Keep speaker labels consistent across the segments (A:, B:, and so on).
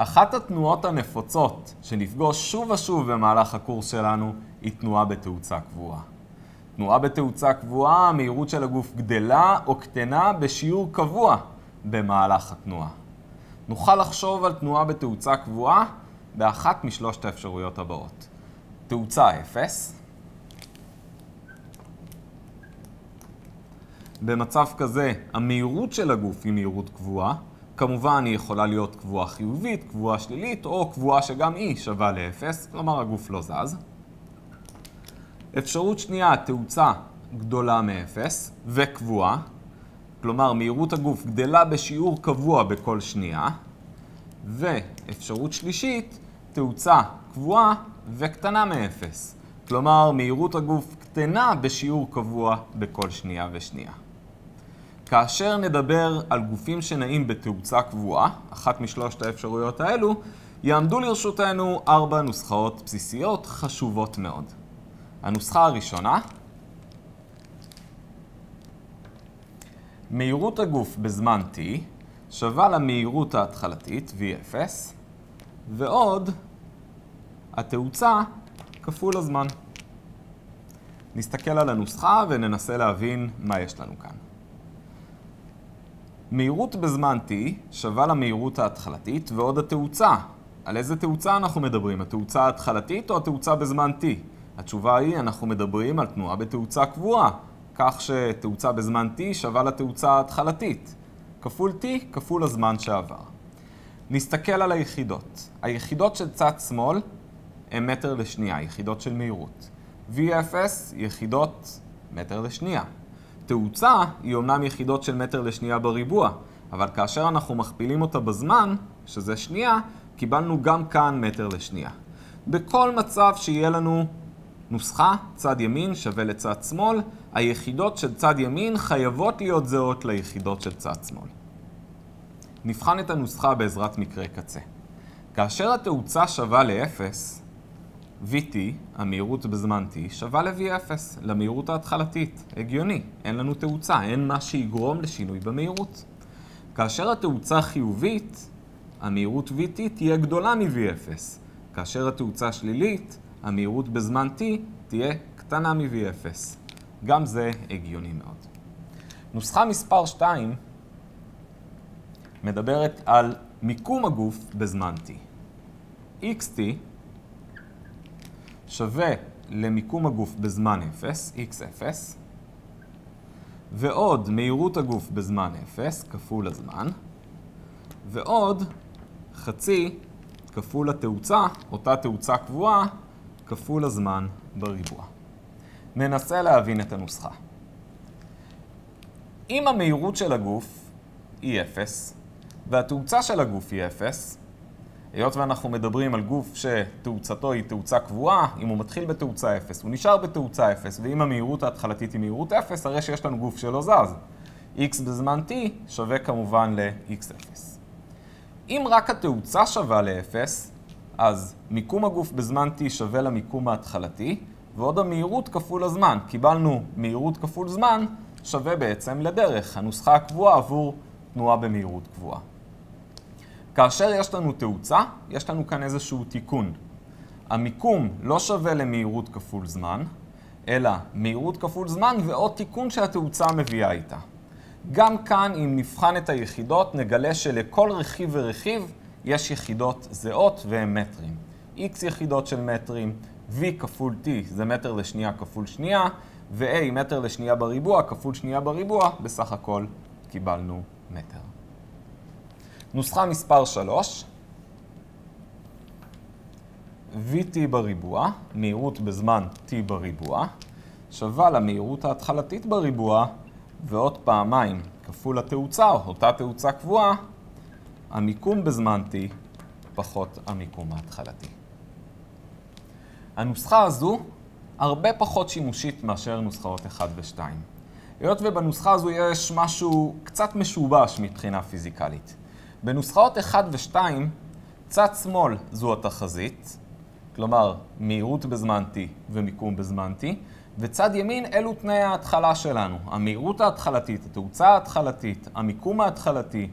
A: אחת התנועות הנפוצות שנפגוש שוב ושוב במהלך הקורס שלנו היא תנועה בתאוצה קבועה. תנועה בתאוצה קבועה, המהירות של הגוף גדלה או קטנה בשיעור קבוע במהלך התנועה. נוכל לחשוב על תנועה בתאוצה קבועה באחת משלושת האפשרויות הבאות. תאוצה 0. במצב כזה, המהירות של הגוף היא מהירות קבועה. כמובן היא יכולה להיות קבועה חיובית, קבועה שלילית, או קבועה שגם היא שווה ל-0, כלומר הגוף לא זז. אפשרות שנייה, תאוצה גדולה מ-0 וקבועה, כלומר מהירות הגוף גדלה בשיעור קבוע בכל שנייה. ואפשרות שלישית, תאוצה קבועה וקטנה מ-0, כלומר מהירות הגוף קטנה בשיעור קבוע בכל שנייה ושנייה. כאשר נדבר על גופים שנעים בתאוצה קבועה, אחת משלושת האפשרויות האלו, יעמדו לרשותנו 4 נוסחאות בסיסיות חשובות מאוד. הנוסחה הראשונה, מהירות הגוף בזמן t שווה למהירות ההתחלתית v0, ועוד התאוצה כפול הזמן. נסתכל על הנוסחה וננסה להבין מה יש לנו כאן. מהירות בזמן t שווה למהירות ההתחלתית ועוד התאוצה. על איזה תאוצה אנחנו מדברים? התאוצה ההתחלתית או התאוצה בזמן t? התשובה היא, אנחנו מדברים על תנועה בתאוצה קבועה, כך שתאוצה בזמן t שווה לתאוצה ההתחלתית. כפול t כפול הזמן שעבר. נסתכל על היחידות. היחידות של צד שמאל הן מטר לשנייה, יחידות של מהירות. v0 יחידות מטר לשנייה. תאוצה היא אומנם יחידות של מטר לשנייה בריבוע, אבל כאשר אנחנו מכפילים אותה בזמן, שזה שנייה, קיבלנו גם כאן מטר לשנייה. בכל מצב שיהיה לנו נוסחה, צד ימין שווה לצד שמאל, היחידות של צד ימין חייבות להיות זהות ליחידות של צד שמאל. נבחן את הנוסחה בעזרת מקרה קצה. כאשר התאוצה שווה ל-0, vt, המהירות בזמן t, שווה ל-v0, למהירות ההתחלתית. הגיוני, אין לנו תאוצה, אין מה שיגרום לשינוי במהירות. כאשר התאוצה חיובית, המהירות vt תהיה גדולה מ-v0. כאשר התאוצה שלילית, המהירות בזמן t תהיה קטנה מ-v0. גם זה הגיוני מאוד. נוסחה מספר 2 מדברת על מיקום הגוף בזמן t. xt שווה למיקום הגוף בזמן 0, x0, ועוד מהירות הגוף בזמן 0 כפול הזמן, ועוד חצי כפול התאוצה, אותה תאוצה קבועה, כפול הזמן בריבוע. ננסה להבין את הנוסחה. אם המהירות של הגוף היא 0, והתאוצה של הגוף היא 0, היות ואנחנו מדברים על גוף שתאוצתו היא תאוצה קבועה, אם הוא מתחיל בתאוצה 0, הוא נשאר בתאוצה 0, ואם המהירות ההתחלתית היא מהירות 0, הרי שיש לנו גוף שלא זז. x בזמן t שווה כמובן ל-x0. אם רק התאוצה שווה ל-0, אז מיקום הגוף בזמן t שווה למיקום ההתחלתי, ועוד המהירות כפול הזמן. קיבלנו מהירות כפול זמן שווה בעצם לדרך, הנוסחה הקבועה עבור תנועה במהירות קבועה. כאשר יש לנו תאוצה, יש לנו כאן איזשהו תיקון. המיקום לא שווה למהירות כפול זמן, אלא מהירות כפול זמן ועוד תיקון שהתאוצה מביאה איתה. גם כאן, אם נבחן את היחידות, נגלה שלכל רכיב ורכיב יש יחידות זהות והן מטרים. x יחידות של מטרים, v כפול t זה מטר לשנייה כפול שנייה, ו-a מטר לשנייה בריבוע כפול שנייה בריבוע, בסך הכל קיבלנו מטר. נוסחה מספר 3, vt בריבוע, מהירות בזמן t בריבוע, שווה למהירות ההתחלתית בריבוע, ועוד פעמיים כפול התאוצה, או אותה תאוצה קבועה, המיקום בזמן t פחות המיקום ההתחלתי. הנוסחה הזו הרבה פחות שימושית מאשר נוסחאות 1 ו-2. היות ובנוסחה הזו יש משהו קצת משובש מבחינה פיזיקלית. בנוסחאות 1 ו-2, צד שמאל זו התחזית, כלומר מהירות בזמן t ומיקום בזמן t, וצד ימין אלו תנאי ההתחלה שלנו, המהירות ההתחלתית, התאוצה ההתחלתית, המיקום ההתחלתי.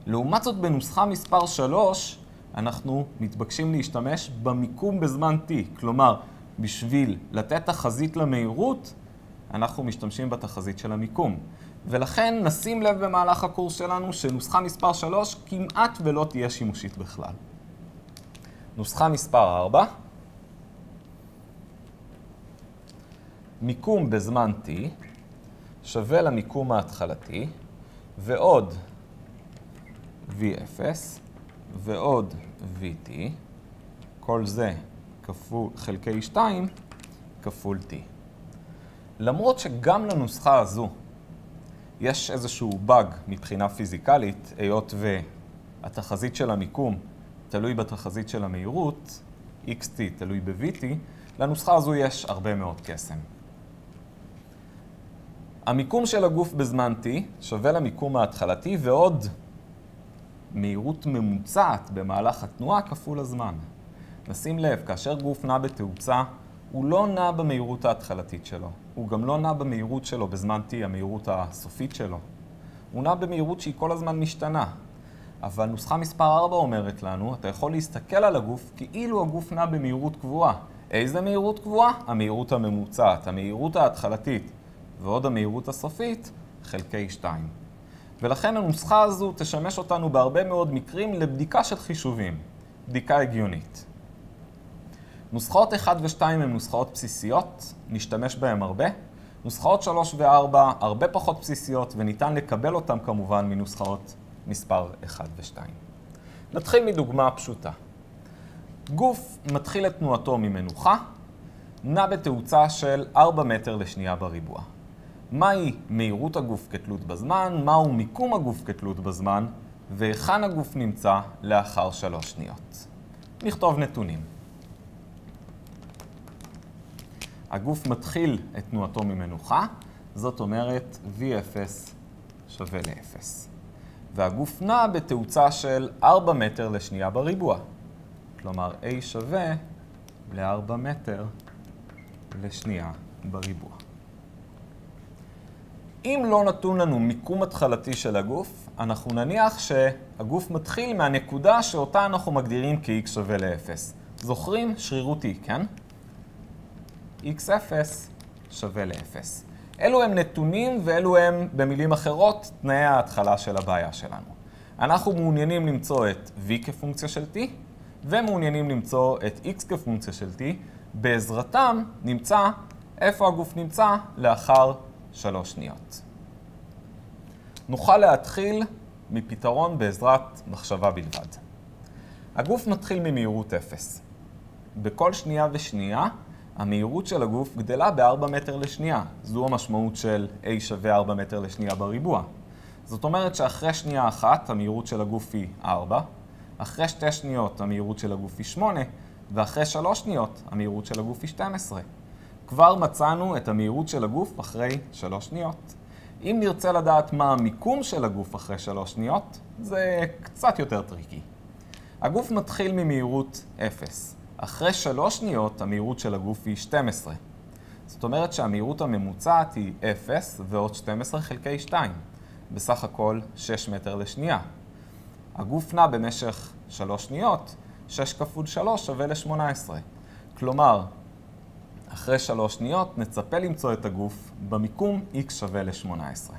A: לעומת זאת בנוסחה מספר 3, אנחנו מתבקשים להשתמש במיקום בזמן t. כלומר, בשביל לתת תחזית למהירות, אנחנו משתמשים בתחזית של המיקום. ולכן נשים לב במהלך הקורס שלנו שנוסחה מספר 3 כמעט ולא תהיה שימושית בכלל. נוסחה מספר 4. מיקום בזמן t שווה למיקום ההתחלתי ועוד v0 ועוד vt, כל זה חלקי 2 כפול t. למרות שגם לנוסחה הזו יש איזשהו באג מבחינה פיזיקלית, היות והתחזית של המיקום תלוי בתחזית של המהירות, xt תלוי ב-vt, לנוסחה הזו יש הרבה מאוד קסם. המיקום של הגוף בזמן t שווה למיקום ההתחלתי ועוד מהירות ממוצעת במהלך התנועה כפול הזמן. נשים לב, כאשר גוף נע בתאוצה, הוא לא נע במהירות ההתחלתית שלו. הוא גם לא נע במהירות שלו בזמן t, המהירות הסופית שלו. הוא נע במהירות שהיא כל הזמן משתנה. אבל נוסחה מספר 4 אומרת לנו, אתה יכול להסתכל על הגוף כאילו הגוף נע במהירות קבועה. איזה מהירות קבועה? המהירות הממוצעת, המהירות ההתחלתית ועוד המהירות הסופית חלקי 2. ולכן הנוסחה הזו תשמש אותנו בהרבה מאוד מקרים לבדיקה של חישובים, בדיקה הגיונית. נוסחאות 1 ו-2 הן נוסחאות בסיסיות, נשתמש בהן הרבה. נוסחאות 3 ו-4 הרבה פחות בסיסיות וניתן לקבל אותן כמובן מנוסחאות מספר 1 ו-2. נתחיל מדוגמה פשוטה. גוף מתחיל את תנועתו ממנוחה, נע בתאוצה של 4 מטר לשנייה בריבוע. מהי מהירות הגוף כתלות בזמן, מהו מיקום הגוף כתלות בזמן, והיכן הגוף נמצא לאחר 3 שניות. נכתוב נתונים. הגוף מתחיל את תנועתו ממנוחה, זאת אומרת v0 שווה ל-0. והגוף נע בתאוצה של 4 מטר לשנייה בריבוע. כלומר, a שווה ל-4 מטר לשנייה בריבוע. אם לא נתון לנו מיקום התחלתי של הגוף, אנחנו נניח שהגוף מתחיל מהנקודה שאותה אנחנו מגדירים כ-x שווה ל-0. זוכרים? שרירותי, כן? x0 שווה ל-0. אלו הם נתונים ואלו הם, במילים אחרות, תנאי ההתחלה של הבעיה שלנו. אנחנו מעוניינים למצוא את v כפונקציה של t, ומעוניינים למצוא את x כפונקציה של t. בעזרתם נמצא איפה הגוף נמצא לאחר 3 שניות. נוכל להתחיל מפתרון בעזרת מחשבה בלבד. הגוף מתחיל ממהירות 0. בכל שנייה ושנייה, המהירות של הגוף גדלה ב-4 מטר לשנייה. זו המשמעות של a שווה 4 מטר לשנייה בריבוע. זאת אומרת שאחרי שנייה אחת, המהירות של הגוף היא 4, אחרי 2 שניות, המהירות של הגוף היא 8, ואחרי 3 שניות, המהירות של הגוף היא 12. כבר מצאנו את המהירות של הגוף אחרי 3 שניות. אם נרצה לדעת מה המיקום של הגוף אחרי 3 שניות, זה קצת יותר טריקי. הגוף מתחיל ממהירות 0. אחרי 3 שניות, המהירות של הגוף היא 12. זאת אומרת שהמהירות הממוצעת היא 0 ועוד 12 חלקי 2. בסך הכל 6 מטר לשנייה. הגוף נע במשך 3 שניות, 6 כפול 3 שווה ל-18. כלומר, אחרי 3 שניות נצפה למצוא את הגוף במיקום x שווה ל-18.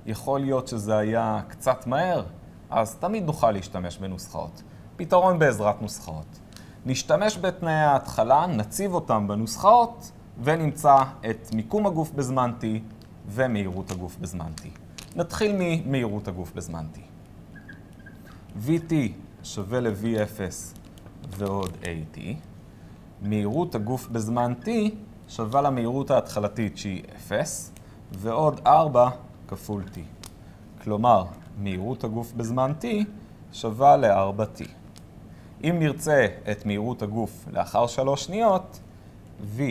A: יכול להיות שזה היה קצת מהר, אז תמיד נוכל להשתמש בנוסחאות. פתרון בעזרת נוסחאות. נשתמש בתנאי ההתחלה, נציב אותם בנוסחאות, ונמצא את מיקום הגוף בזמן t ומהירות הגוף בזמן t. נתחיל ממהירות הגוף בזמן t. vt שווה ל-v0 ועוד at. מהירות הגוף בזמן t שווה למהירות ההתחלתית שהיא 0, ועוד 4 כפול t. כלומר, מהירות הגוף בזמן t שווה ל-4t. אם נרצה את מהירות הגוף לאחר 3 שניות, v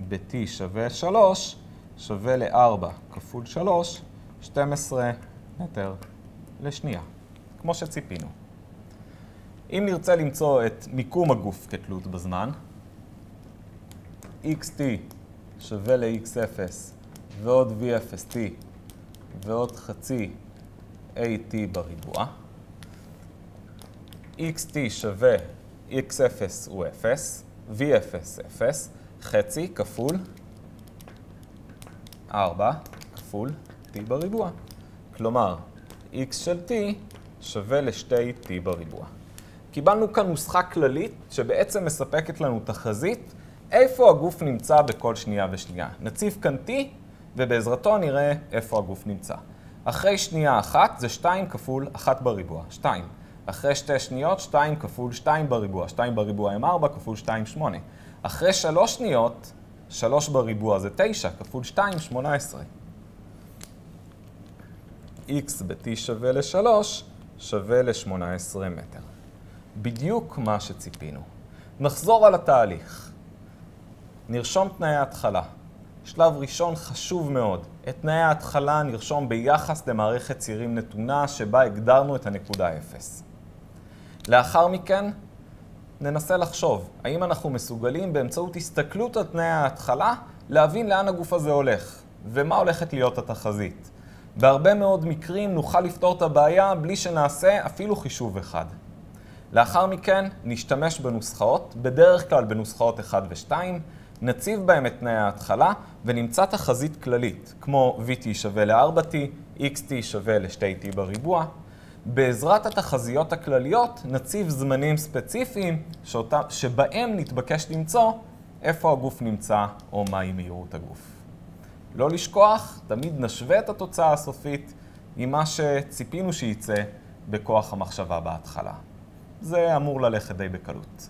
A: ב-t שווה 3 שווה ל-4 כפול 3, 12 מטר לשנייה, כמו שציפינו. אם נרצה למצוא את מיקום הגוף כתלות בזמן, xt שווה ל-x0 ועוד v0t ועוד חצי at בריבוע, xt שווה x0 הוא 0, v0 0, חצי כפול 4 כפול t בריבוע. כלומר, x של t שווה ל2t בריבוע. קיבלנו כאן נוסחה כללית שבעצם מספקת לנו תחזית איפה הגוף נמצא בכל שנייה ושנייה. נציב כאן t ובעזרתו נראה איפה הגוף נמצא. אחרי שנייה אחת זה 2 כפול 1 בריבוע, 2. אחרי 2 שניות 2 כפול 2 בריבוע, 2 בריבוע הם 4 כפול 2 8. אחרי 3 שניות 3 בריבוע זה 9 כפול 2 18. x ב-t שווה ל-3 שווה ל-18 מטר. בדיוק מה שציפינו. נחזור על התהליך. נרשום תנאי ההתחלה. שלב ראשון חשוב מאוד. את תנאי ההתחלה נרשום ביחס למערכת צירים נתונה שבה הגדרנו את הנקודה 0. לאחר מכן ננסה לחשוב האם אנחנו מסוגלים באמצעות הסתכלות על תנאי ההתחלה להבין לאן הגוף הזה הולך ומה הולכת להיות התחזית. בהרבה מאוד מקרים נוכל לפתור את הבעיה בלי שנעשה אפילו חישוב אחד. לאחר מכן נשתמש בנוסחאות, בדרך כלל בנוסחאות 1 ו-2, נציב בהם את תנאי ההתחלה ונמצא תחזית כללית, כמו vt שווה ל-4t, xt שווה ל-2t בריבוע. בעזרת התחזיות הכלליות נציב זמנים ספציפיים שבהם נתבקש למצוא איפה הגוף נמצא או מהי מהירות הגוף. לא לשכוח, תמיד נשווה את התוצאה הסופית עם מה שציפינו שייצא בכוח המחשבה בהתחלה. זה אמור ללכת די בקלות.